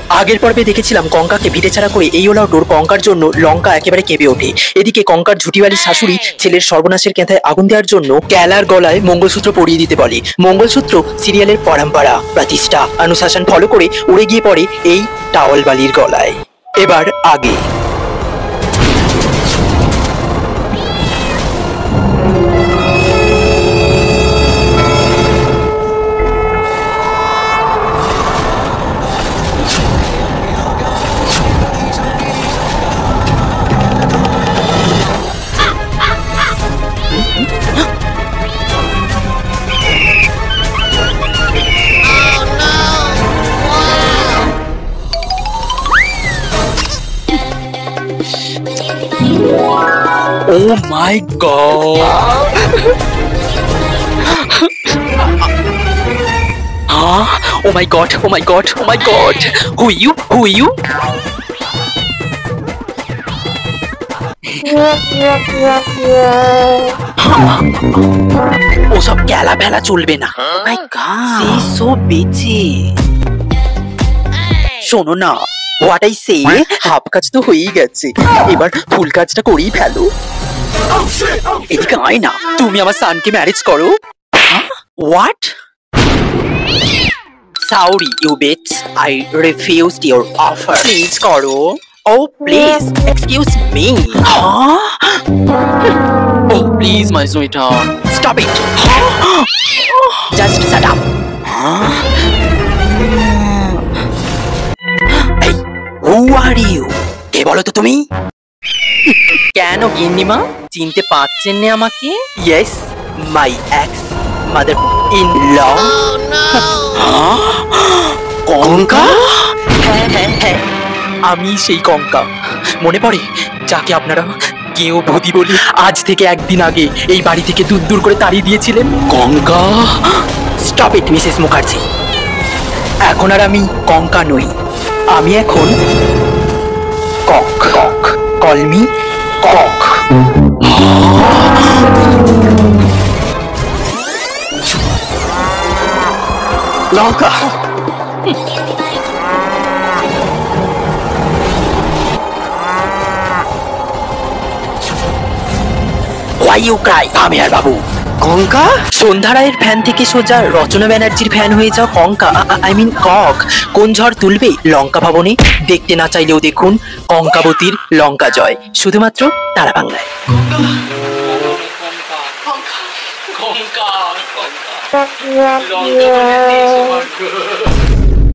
আগের পর্বে দেখেছিলাম কঙ্কাকে ভিটে ছাড়া করে এই ওলাউটোর কঙ্কার জন্য লঙ্কা একেবারে কেঁপে ওঠে। এদিকে কঙ্কার ঝুটিওয়ালি শাশুড়ি ছেলের সর্বনাশের কেঁথায় আগুন দেওয়ার জন্য ক্যালার গলায় মঙ্গলসূত্র পরিয়ে দিতে বলে। মঙ্গলসূত্র সিরিয়ালের পরম্পরা, প্রতিষ্ঠা, অনুশাসন ফলো করে উড়ে গিয়ে পড়ে এই টাওয়ালবালির গলায়। এবার আগে Oh my god! Huh? Oh my god! Oh my god! Oh my god! Who are you? Who are you? ওসব ক্যালা ভেলা চলবে না। Oh my god! Say so bitchy. শোনো না, হোয়াট আই সে, হাফ কাজ তো হয়েই গেছে, এবার ফুল কাজটা করেই ফেলো। এদিকে আয় না, তুমি আমার সানকে ম্যারেজ করো। What? Sorry you bitch, I refused your offer. Please করো। Oh please excuse me. Oh please my sweetheart, stop it. Just shut up. Who are you? কে বলো তো তুমি? কেন গিন্নিমা, চিনতে পারছেন না আমাকে? Yes, my ex mother in law. কঙ্কা? হ্যাঁ, আমি সেই কঙ্কা। মনে পড়ে যাকে আপনারা কেউ ভূতি বলে আজ থেকে একদিন আগে এই বাড়ি থেকে দূর করে তাড়িয়ে দিয়েছিলেন? Kanka? Stop it Mrs Mukherjee, এখন আর আমি কঙ্কা নই, আমি এখন কক। কক, কল মি কক। লঙ্কা। Why you cry? আমি আর বাবু। কঙ্কা? সন্ধ্যা রায়ের ফ্যান থেকে সোজা রচনা ব্যানার্জির ফ্যান হয়ে যাও কঙ্কা, আই মিন কক। কোন ঝড় তুলবে লঙ্কা ভবনে? দেখতে না চাইলেও দেখুন কঙ্কাবতীর লঙ্কা জয়, শুধুমাত্র তারা বাংলায়। কঙ্কা